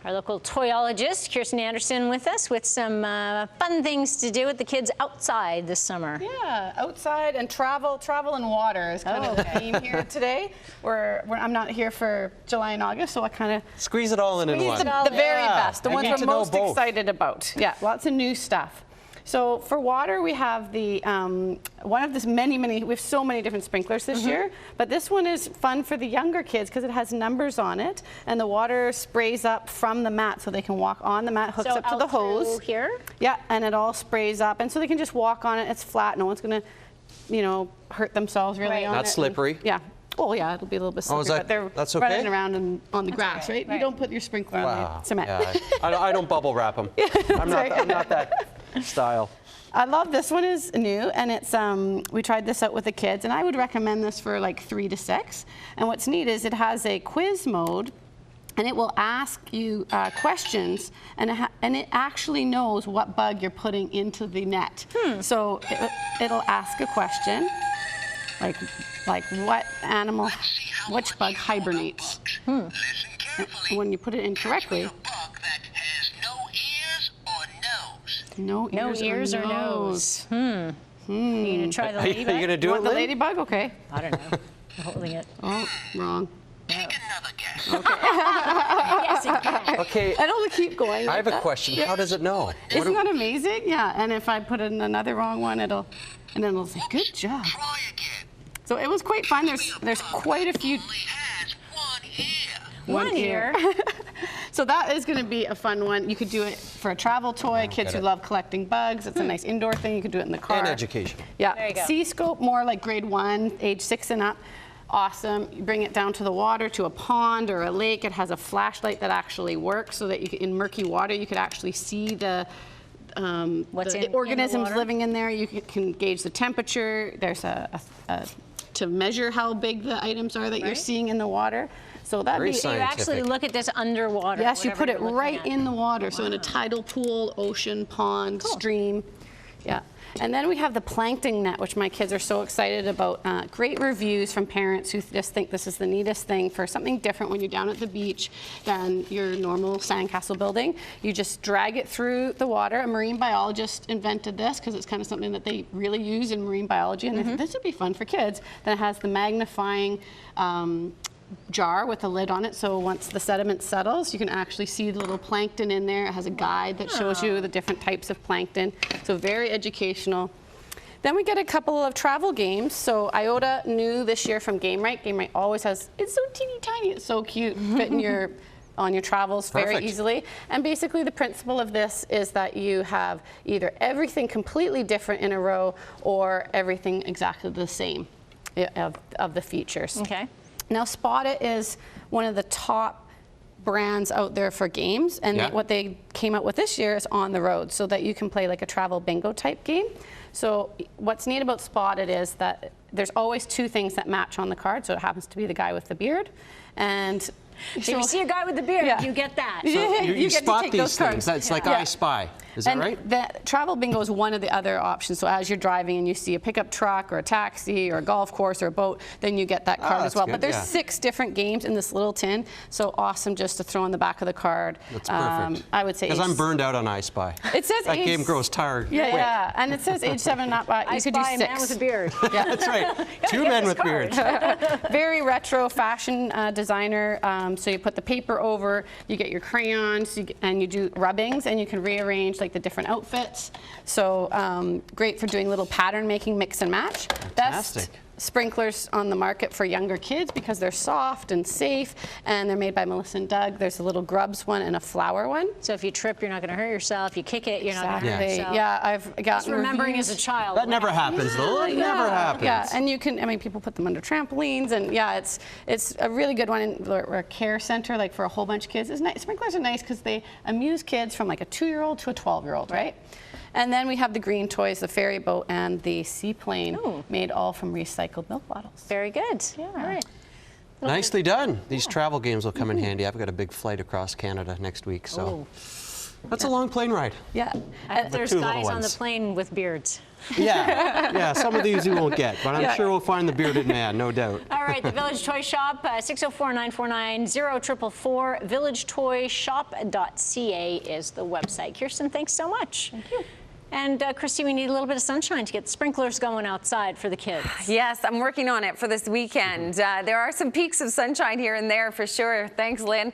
our local toyologist, Kirsten Anderson, with us with some fun things to do with the kids outside this summer. Yeah, outside and travel and water is kind of the theme here today. I'm not here for July and August, so I kind of squeeze it all in one. The very best, the ones we're most excited about. Yeah, lots of new stuff. So for water, we have the one of this we have so many different sprinklers this year, but this one is fun for the younger kids because it has numbers on it, and the water sprays up from the mat so they can walk on the mat, hooks up to the hose. Here? Yeah, and it all sprays up, and so they can just walk on it. It's flat. No one's gonna, hurt themselves really on it. Not slippery. Yeah. Oh yeah, it'll be a little bit slippery, but they're running around on the grass, right? You don't put your sprinkler on the cement. Yeah, I don't bubble wrap them. I'm not that style. I love this one is new, and it's we tried this out with the kids, and I would recommend this for like 3 to 6. And what's neat is it has a quiz mode, and it will ask you questions, and it actually knows what bug you're putting into the net. So it'll ask a question. Like what animal, which bug hibernates? When you put it in correctly. No ears or nose. You gonna try the ladybug? Are you gonna do it, the ladybug? Okay. I don't know. I'm holding it. Oh, wrong. Take another guess. Okay. Okay. And it'll keep going. I have a question. How does it know? Isn't that amazing? Yeah. And if I put in another wrong one, and then it'll say, "Good job." Try again. So it was quite fun. There's quite a few. Only has One ear. So that is going to be a fun one. You could do it for a travel toy. Kids who love collecting bugs. It's a nice indoor thing. You could do it in the car. And education. Yeah. There you go. C-scope, more like grade 1, age 6 and up. Awesome. You bring it down to the water, to a pond or a lake. It has a flashlight that actually works, so that you can, in murky water, you could actually see the organisms living in there. You can gauge the temperature. There's to measure how big the items are that you're seeing in the water. So that Very So you actually look at this underwater. Yes, you put it right in the water. So in a tidal pool, ocean, pond, stream. Yeah. And then we have the Plankton Net, which my kids are so excited about. Great reviews from parents who just think this is the neatest thing for something different when you're down at the beach than your normal sandcastle building. You just drag it through the water. A marine biologist invented this because it's kind of something that they really use in marine biology, and they thought this would be fun for kids. Then it has the magnifying jar with a lid on it, so once the sediment settles, you can actually see the little plankton in there. It has a guide that shows you the different types of plankton, so very educational. Then we get a couple of travel games. So Iota new this year from Game Right. Game Right always has, it's so teeny tiny, it's so cute, fit in on your travels very easily. And basically the principle of this is that you have either everything completely different in a row or everything exactly the same of the features. Okay. Now Spot It is one of the top brands out there for games, and what they came out with this year is on the road, so that you can play like a travel bingo type game. So what's neat about Spot It is that there's always 2 things that match on the card, so it happens to be the guy with the beard, and so if you see a guy with the beard, you get that. So you get spot to take these those things. cards. That's like I Spy. Is that right? The travel bingo is one of the other options. So as you're driving and you see a pickup truck or a taxi or a golf course or a boat, then you get that card as well. But there's 6 different games in this little tin. So awesome just to throw in the back of the card. That's perfect. I would say because I'm burned out on I Spy. It says that game grows tired. Yeah, and it says age 7 and up. You could do 6. I Spy a man with a beard. Yeah, that's right. 2 men with beards. Very retro fashion designer. So you put the paper over, you get your crayons, and you do rubbings, and you can rearrange like the different outfits. So great for doing little pattern making, mix and match. Fantastic. Best sprinklers on the market for younger kids because they're soft and safe, and they're made by Melissa and Doug. There's a little grubs one and a flower one. So if you trip, you're not going to hurt yourself. You kick it, you're not going to hurt yourself. Yeah, I've gotten Just remembering as a child. That never happens, though. It never happens. Yeah, and you can, people put them under trampolines, and yeah, it's a really good one. In a care center, like for a whole bunch of kids. It's nice. Sprinklers are nice because they amuse kids from like a 2-year-old to a 12-year-old, right? And then we have the green toys, the ferry boat, and the seaplane, made all from recycled milk bottles. Very good. Yeah. All right. Nicely done. These travel games will come in handy. I've got a big flight across Canada next week, so That's a long plane ride. Yeah. There's two little guys on the ones. plane with beards. Yeah, some of these you won't get, but I'm Yeah. sure we'll find the bearded man, no doubt. All right, the Village Toy Shop, 604-949-0444. VillageToyShop.ca is the website. Kirsten, thanks so much. Thank you. And Christy, we need a little bit of sunshine to get the sprinklers going outside for the kids. Yes, I'm working on it for this weekend. There are some peaks of sunshine here and there for sure. Thanks, Lynn.